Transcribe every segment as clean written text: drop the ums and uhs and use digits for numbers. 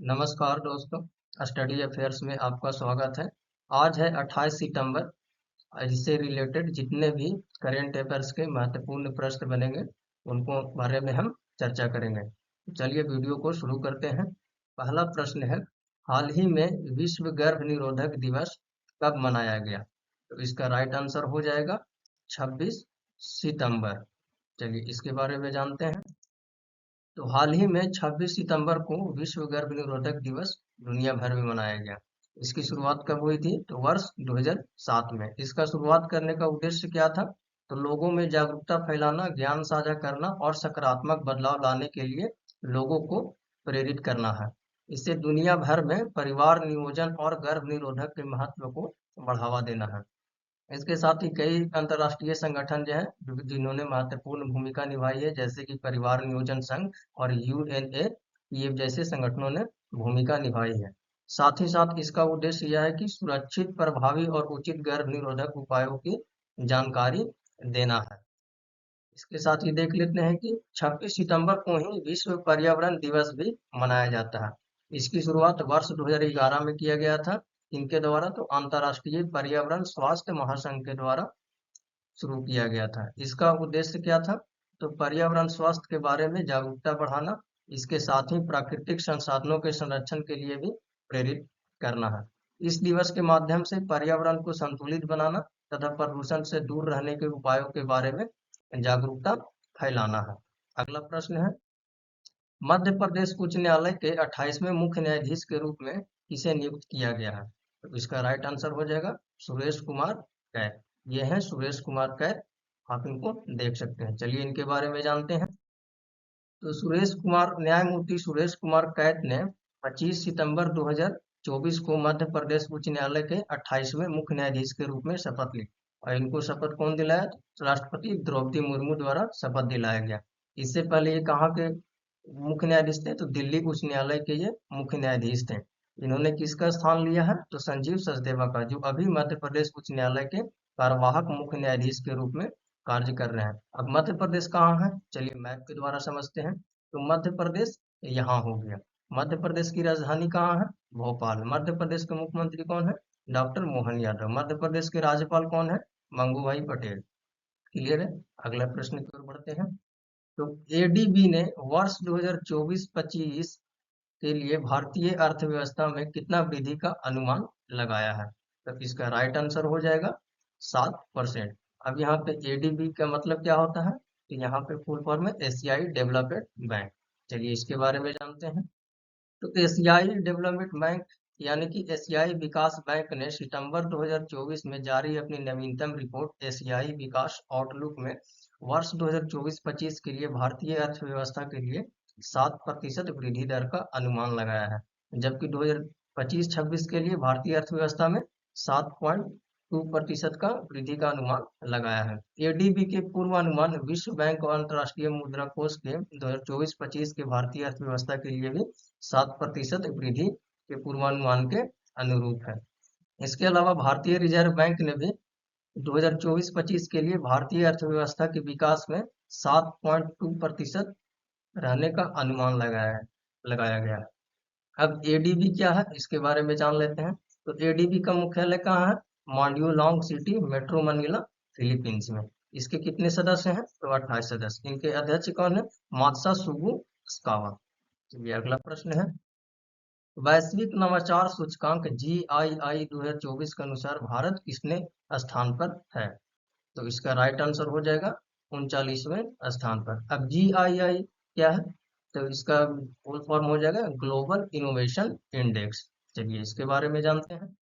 नमस्कार दोस्तों, study affairs में आपका स्वागत है। आज है 28 सितंबर। इससे रिलेटेड जितने भी करेंट अफेयर्स के महत्वपूर्ण प्रश्न बनेंगे उनको बारे में हम चर्चा करेंगे। तो चलिए वीडियो को शुरू करते हैं। पहला प्रश्न है, हाल ही में विश्व गर्भ निरोधक दिवस कब मनाया गया? तो इसका राइट आंसर हो जाएगा 26 सितंबर। चलिए इसके बारे में जानते हैं। तो हाल ही में 26 सितंबर को विश्व गर्भ निरोधक दिवस दुनिया भर में मनाया गया। इसकी शुरुआत कब हुई थी? तो वर्ष 2007 में। इसका शुरुआत करने का उद्देश्य क्या था? तो लोगों में जागरूकता फैलाना, ज्ञान साझा करना और सकारात्मक बदलाव लाने के लिए लोगों को प्रेरित करना है। इससे दुनिया भर में परिवार नियोजन और गर्भ निरोधक के महत्व को बढ़ावा देना है। इसके साथ ही कई अंतर्राष्ट्रीय संगठन जो है जिन्होंने महत्वपूर्ण भूमिका निभाई है, जैसे कि परिवार नियोजन संघ और यूएनएपीएफ जैसे संगठनों ने भूमिका निभाई है। साथ ही साथ इसका उद्देश्य यह है कि सुरक्षित, प्रभावी और उचित गर्भ निरोधक उपायों की जानकारी देना है। इसके साथ ही देख लेते हैं कि 26 सितंबर को ही विश्व पर्यावरण दिवस भी मनाया जाता है। इसकी शुरुआत वर्ष 2011 में किया गया था। इनके द्वारा तो अंतर्राष्ट्रीय पर्यावरण स्वास्थ्य महासंघ के द्वारा शुरू किया गया था। इसका उद्देश्य क्या था? तो पर्यावरण स्वास्थ्य के बारे में जागरूकता बढ़ाना, इसके साथ ही प्राकृतिक संसाधनों के संरक्षण के लिए भी प्रेरित करना है। इस दिवस के माध्यम से पर्यावरण को संतुलित बनाना तथा प्रदूषण से दूर रहने के उपायों के बारे में जागरूकता फैलाना है। अगला प्रश्न है, मध्य प्रदेश उच्च न्यायालय के 28वें मुख्य न्यायाधीश के रूप में किसे नियुक्त किया गया है? तो इसका राइट आंसर हो जाएगा सुरेश कुमार कैत। ये है सुरेश कुमार कैत, आप इनको देख सकते हैं। चलिए इनके बारे में जानते हैं। तो न्यायमूर्ति सुरेश कुमार कैत ने 25 सितंबर 2024 को मध्य प्रदेश उच्च न्यायालय के 28वें मुख्य न्यायाधीश के रूप में शपथ ली। और इनको शपथ कौन दिलाया? तो राष्ट्रपति द्रौपदी मुर्मू द्वारा शपथ दिलाया गया। इससे पहले ये कहाँ के मुख्य न्यायाधीश थे? तो दिल्ली उच्च न्यायालय के ये मुख्य न्यायाधीश थे। इन्होंने किसका स्थान लिया है? तो संजीव सचदेवा का, जो अभी मध्य प्रदेश उच्च न्यायालय के कार्यवाहक मुख्य न्यायाधीश के रूप में कार्य कर रहे हैं। अब मध्य प्रदेश कहाँ है? चलिए मैप के द्वारा समझते हैं। तो मध्य प्रदेश यहाँ हो गया। मध्य प्रदेश की राजधानी कहाँ है? भोपाल। मध्य प्रदेश के मुख्यमंत्री कौन है? डॉक्टर मोहन यादव। मध्य प्रदेश के राज्यपाल कौन है? मंगू भाई पटेल। क्लियर है? अगला प्रश्न की ओर बढ़ते हैं। तो एडीबी ने वर्ष 2024-25 के लिए भारतीय अर्थव्यवस्था में कितना वृद्धि का अनुमान लगाया है? तो इसका राइट आंसर हो जाएगा 7%। अब यहाँ पे एडीबी का मतलब क्या होता है? तो यहाँ पे फुल फॉर्म है एशियाई डेवलपमेंट बैंक। चलिए इसके बारे में जानते हैं। तो एशियाई डेवलपमेंट बैंक यानी कि एशियाई विकास बैंक ने सितंबर 2024 में जारी अपनी नवीनतम रिपोर्ट एशियाई विकास आउटलुक में वर्ष 2024-25 के लिए भारतीय अर्थव्यवस्था के लिए 7% वृद्धि दर का अनुमान लगाया है। जबकि 2025-26 के लिए भारतीय अर्थव्यवस्था में 7.2% का वृद्धि का अनुमान लगाया है। एडीबी के पूर्वानुमान विश्व बैंक और अंतर्राष्ट्रीय मुद्रा कोष के 2024-25 के भारतीय अर्थव्यवस्था के लिए भी 7% वृद्धि के पूर्वानुमान के अनुरूप है। इसके अलावा भारतीय रिजर्व बैंक ने भी 2024-25 के लिए भारतीय अर्थव्यवस्था के विकास में 7.2% रहने का अनुमान लगाया गया है। अब एडीबी क्या है इसके बारे में जान लेते हैं। तो एडीबी का मुख्यालय कहाँ है? मॉन्ड्यूलॉन्ग सिटी, मेट्रो मनीला, फिलीपींस में। इसके कितने सदस्य हैं? तो 28 सदस्य। इनके अध्यक्ष कौन है? मात्सा सुगु स्कावा। ये अगला प्रश्न है। वैश्विक नवाचार सूचकांक GII 2024 के अनुसार भारत किसने स्थान पर है? तो इसका राइट आंसर हो जाएगा 39वें स्थान पर। अब GII क्या है? तो इसका फुल फॉर्म हो जाएगा ग्लोबल इनोवेशन इंडेक्स। चलिए इसके बारे में जानते हैं।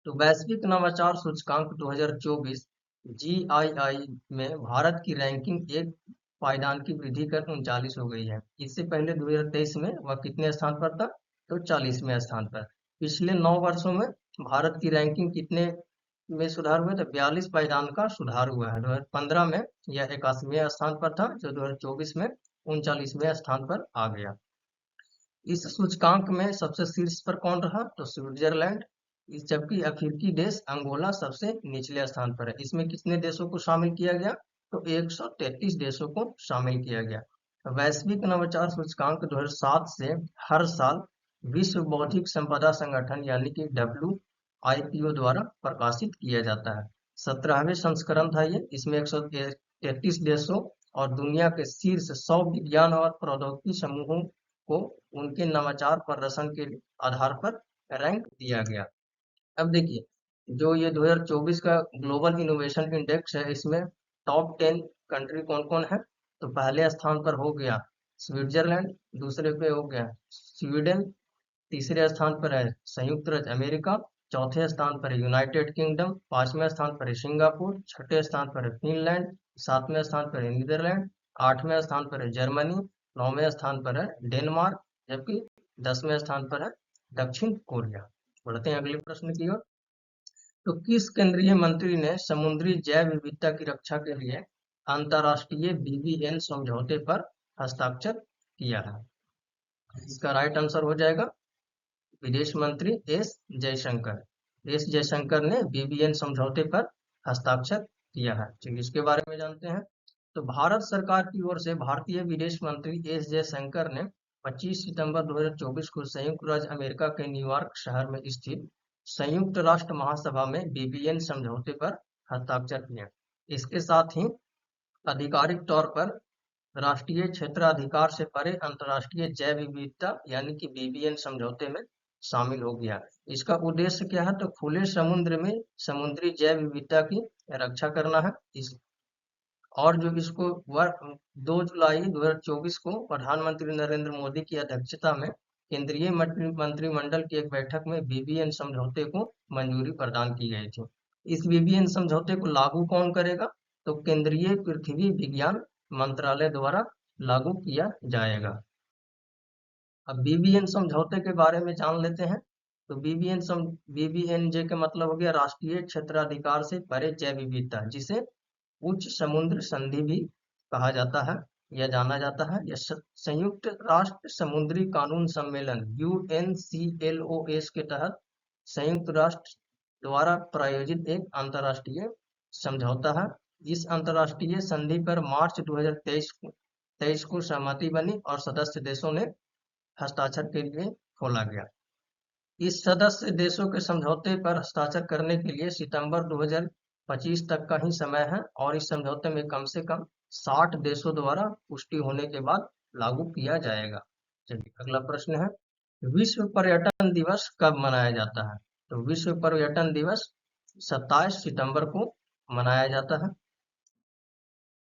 तो वैश्विक नवाचार सूचकांक 2024 GII में भारत की रैंकिंग एक पायदान की वृद्धि कर 39 हो गई है। इससे पहले 2023 में वह कितने स्थान पर था? तो 40वें स्थान पर। पिछले 9 वर्षों में भारत की रैंकिंग कितने में सुधार हुआ? तो 42 पायदान का सुधार हुआ है। 2015 में यह 81वें स्थान पर था, जो 2024 में 39वें स्थान पर आ गया। इस सूचकांक में सबसे शीर्ष पर कौन रहा? तो स्विट्जरलैंड। जबकि अफ्रीकी देश अंगोला सबसे निचले स्थान पर है। इसमें कितने देशों को शामिल किया गया? तो 133 देशों को शामिल किया गया। वैश्विक नवाचार सूचकांक 2007 से हर साल विश्व बौद्धिक संपदा संगठन यानी कि WIPO द्वारा प्रकाशित किया जाता है। 17वें संस्करण था ये। इसमें 133 देशों और दुनिया के शीर्ष 100 विज्ञान और प्रौद्योगिकी समूहों को उनके नवाचार प्रदर्शन के आधार पर रैंक दिया गया। अब देखिए, जो ये 2024 का ग्लोबल इनोवेशन इंडेक्स है, इसमें टॉप 10 कंट्री कौन कौन है? तो पहले स्थान पर हो गया स्विट्जरलैंड, दूसरे पे हो गया स्वीडन, तीसरे स्थान पर है संयुक्त राज्य अमेरिका, चौथे स्थान पर है यूनाइटेड किंगडम, पांचवें स्थान पर है सिंगापुर, छठे स्थान पर है फिनलैंड, सातवें स्थान पर है नीदरलैंड, आठवें स्थान पर है जर्मनी, नौवें स्थान पर है डेनमार्क, जबकि 10वें स्थान पर है दक्षिण कोरिया। बढ़ते हैं अगले प्रश्न की ओर। तो किस केंद्रीय मंत्री ने समुद्री जैव विविधता की रक्षा के लिए अंतर्राष्ट्रीय BBN समझौते पर हस्ताक्षर किया है? इसका राइट आंसर हो जाएगा विदेश मंत्री एस जयशंकर ने BBN समझौते पर हस्ताक्षर किया है। चलिए इसके बारे में जानते हैं। तो भारत सरकार की ओर से भारतीय विदेश मंत्री एस जयशंकर ने 25 सितंबर 2024 को संयुक्त राज्य अमेरिका के न्यूयॉर्क शहर में स्थित संयुक्त राष्ट्र महासभा में BBN समझौते पर हस्ताक्षर किए। इसके साथ ही आधिकारिक तौर पर राष्ट्रीय क्षेत्राधिकार से परे अंतर्राष्ट्रीय जैव विविधता यानी कि BBN समझौते में शामिल हो गया। इसका उद्देश्य क्या है? तो खुले समुद्र में समुद्री जैव विविधता की रक्षा करना है। और जो इसको 2 जुलाई 2024 को प्रधानमंत्री नरेंद्र मोदी की अध्यक्षता में केंद्रीय मंत्रिमंडल की एक बैठक में BBN समझौते को मंजूरी प्रदान की गई थी। इस BBN समझौते को लागू कौन करेगा? तो केंद्रीय पृथ्वी विज्ञान मंत्रालय द्वारा लागू किया जाएगा। अब BBN समझौते के बारे में जान लेते हैं। तो BBNJ का मतलब हो गया राष्ट्रीय क्षेत्राधिकार से परे जैव विविधता, जिसे उच्च समुद्र संधि भी कहा जाता है या जाना जाता है। यह संयुक्त राष्ट्र समुद्री कानून सम्मेलन UNCLOS के तहत संयुक्त राष्ट्र द्वारा प्रायोजित एक अंतर्राष्ट्रीय समझौता है। इस अंतर्राष्ट्रीय संधि पर मार्च 2023 को सहमति बनी और सदस्य देशों ने हस्ताक्षर के लिए खोला गया। इस सदस्य देशों के समझौते पर हस्ताक्षर करने के लिए सितंबर 2025 तक का ही समय है और इस समझौते में कम से कम 60 देशों द्वारा पुष्टि होने के बाद लागू किया जाएगा। चलिए अगला प्रश्न है, विश्व पर्यटन दिवस कब मनाया जाता है? तो विश्व पर्यटन दिवस 27 सितंबर को मनाया जाता है।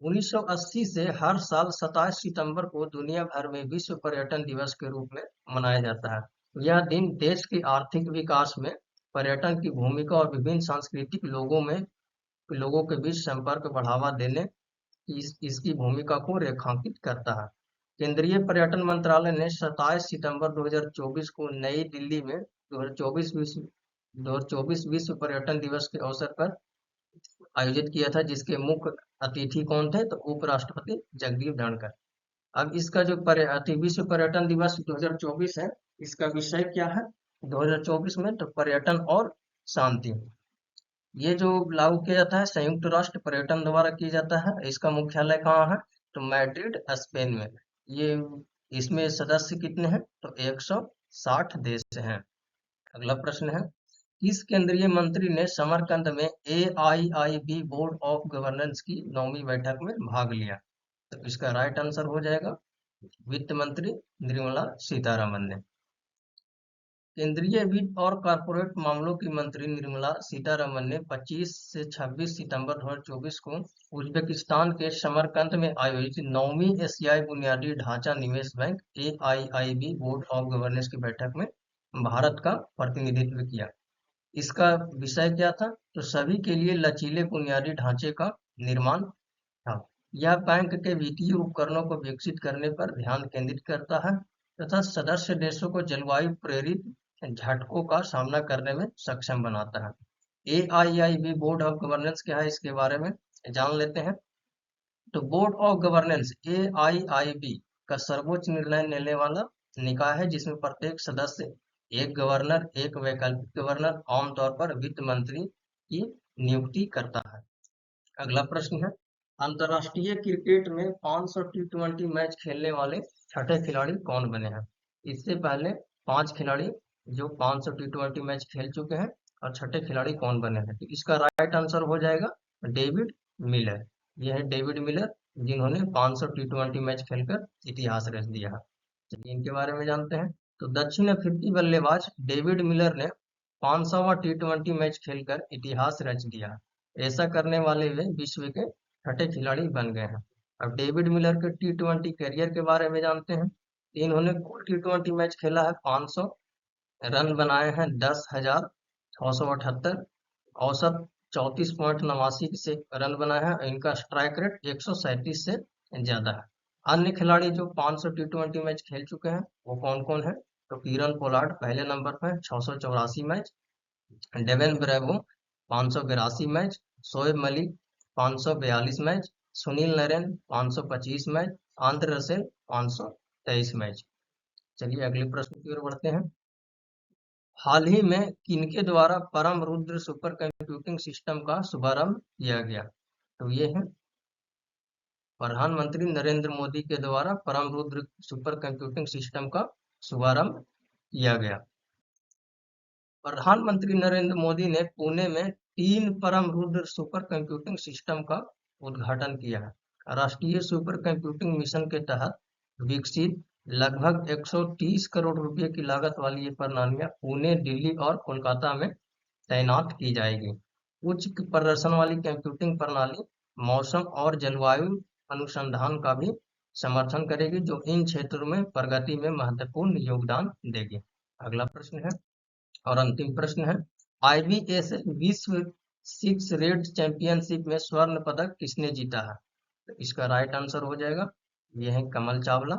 1980 से हर साल 27 सितंबर को दुनिया भर में विश्व पर्यटन दिवस के रूप में मनाया जाता है। यह दिन देश के आर्थिक विकास में पर्यटन की भूमिका और विभिन्न सांस्कृतिक लोगों के बीच संपर्क बढ़ावा देने की इसकी भूमिका को रेखांकित करता है। केंद्रीय पर्यटन मंत्रालय ने 27 सितंबर 2024 को नई दिल्ली में 2024 विश्व पर्यटन दिवस के अवसर पर आयोजित किया था, जिसके मुख्य अतिथि कौन थे? तो उपराष्ट्रपति जगदीप धनखड़। अब इसका जो विश्व पर्यटन दिवस 2024 है, इसका विषय क्या है 2024 में? तो पर्यटन और शांति। ये जो लागू किया जाता है संयुक्त राष्ट्र पर्यटन द्वारा किया जाता है। इसका मुख्यालय कहाँ है? तो मैड्रिड स्पेन में। ये इसमें सदस्य कितने हैं? तो 160 देश हैं। अगला प्रश्न है, किस केंद्रीय मंत्री ने समरकंद में AIIB बोर्ड ऑफ गवर्नेंस की 9वीं बैठक में भाग लिया? तो इसका राइट आंसर हो जाएगा वित्त मंत्री निर्मला सीतारमन ने। केंद्रीय वित्त और कॉर्पोरेट मामलों की मंत्री निर्मला सीतारमन ने 25 से 26 सितंबर 2024 को उज्बेकिस्तान के समरकंद में आयोजित 9वीं एशियाई बुनियादी ढांचा निवेश bank AIIB board of governance की बैठक में भारत का प्रतिनिधित्व किया। इसका विषय क्या था? तो सभी के लिए लचीले बुनियादी ढांचे का निर्माण था। यह बैंक के वित्तीय उपकरणों को विकसित करने पर ध्यान केंद्रित करता है तथा सदस्य देशों को जलवायु प्रेरित झटकों का सामना करने में सक्षम बनाता है। AIIB बोर्ड ऑफ गवर्नेंस क्या है, इसके बारे में जान लेते हैं। तो बोर्ड ऑफ गवर्नेंस AIIB का सर्वोच्च निर्णय लेने वाला निकाय है, जिसमें प्रत्येक सदस्य एक गवर्नर, एक वैकल्पिक गवर्नर, आमतौर पर वित्त मंत्री की नियुक्ति करता है। अगला प्रश्न है, अंतर्राष्ट्रीय क्रिकेट में 500 T20 मैच खेलने वाले छठे खिलाड़ी कौन बने हैं? इससे पहले 5 खिलाड़ी जो 500 T20 मैच खेल चुके हैं और छठे खिलाड़ी कौन बने हैं। तो इसका राइट आंसर हो जाएगा डेविड मिलर। यह है डेविड मिलर, जिन्होंने 500 T20 मैच खेलकर इतिहास रच दिया है। चलिए इनके बारे में जानते हैं। तो दक्षिण अफ्रीकी बल्लेबाज डेविड मिलर ने 500वां T20 मैच खेलकर इतिहास रच दिया। ऐसा करने वाले वे विश्व के छठे खिलाड़ी बन गए हैं। अब डेविड मिलर के T20 करियर के बारे में जानते हैं। इन्होंने कुल T20 मैच खेला है 500, रन बनाए हैं 10,678, औसत 34.89 से रन बनाए हैं। इनका स्ट्राइक रेट 137 से ज्यादा है। अन्य खिलाड़ी जो 500 T20 मैच खेल चुके हैं वो कौन कौन है। तो कीरन पोलार्ड पहले नंबर पर 684 match, Dwayne Bravo 582 match, Shoaib Malik 542 match, Sunil Narine 525 match, Andre Russell 523 match. चलिए अगले प्रश्न की ओर बढ़ते हैं। हाल ही में किनके द्वारा परम रुद्र सुपर कंप्यूटिंग सिस्टम का शुभारंभ किया गया। तो ये है प्रधानमंत्री नरेंद्र मोदी के द्वारा परम रुद्र सुपर कंप्यूटिंग सिस्टम का शुभारंभ किया गया। प्रधानमंत्री नरेंद्र मोदी ने पुणे में 3 परम रुद्र सुपर कंप्यूटिंग सिस्टम का उद्घाटन किया है। राष्ट्रीय सुपर कंप्यूटिंग मिशन के तहत विकसित लगभग 130 करोड़ रुपए की लागत वाली ये प्रणालियां पुणे, दिल्ली और कोलकाता में तैनात की जाएगी। उच्च प्रदर्शन वाली कंप्यूटिंग प्रणाली मौसम और जलवायु अनुसंधान का भी समर्थन करेगी, जो इन क्षेत्रों में प्रगति में महत्वपूर्ण योगदान देगी। अगला प्रश्न है और अंतिम प्रश्न है, IBSF विश्व सिक्स रेड चैंपियनशिप में स्वर्ण पदक किसने जीता है। तो इसका राइट आंसर हो जाएगा, यह है कमल चावला।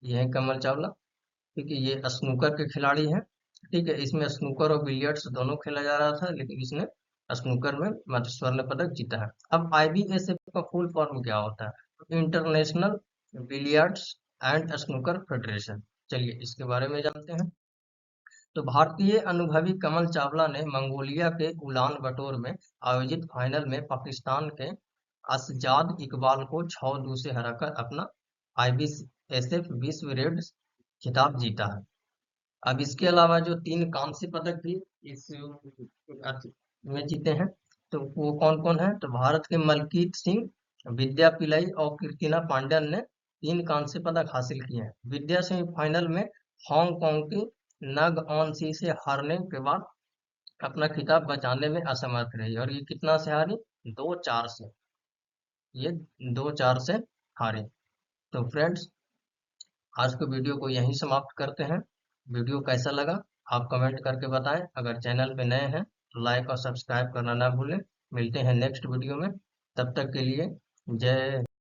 यह है कमल चावला, क्योंकि ये स्नूकर के खिलाड़ी हैं। ठीक है, इसमें स्नूकर और बिलियर्ड्स दोनों खेला जा रहा था, लेकिन इसने स्नूकर में मतलब स्वर्ण पदक जीता है। अब IBSF का फुल फॉर्म क्या होता है। International billiards and snooker federation. चलिए इसके बारे में जानते हैं। तो भारतीय अनुभवी कमल चावला ने मंगोलिया के उलान बटोर में आयोजित फाइनल में पाकिस्तान के असजाद इकबाल को 6-2 से हराकर अपना IBSF विश्व रेड खिताब जीता है। अब इसके अलावा जो 3 कांस्य पदक भी इस में जीते हैं, तो वो कौन कौन है। तो भारत के मलकीत सिंह, विद्या पिलाई और कीर्तिना पांड्यन ने 3 कांस्य पदक हासिल किए हैं। विद्या सेमीफाइनल में हांगकांग की नग ऑन सी से हारने के बाद अपना खिताब बचाने में असमर्थ रही, और ये कितना से हारी, 2-4 से। ये 2-4 से हारी। तो फ्रेंड्स, आज के वीडियो को यहीं समाप्त करते हैं। वीडियो कैसा लगा आप कमेंट करके बताएं। अगर चैनल पे नए हैं तो लाइक और सब्सक्राइब करना ना भूलें। मिलते हैं नेक्स्ट वीडियो में, तब तक के लिए जय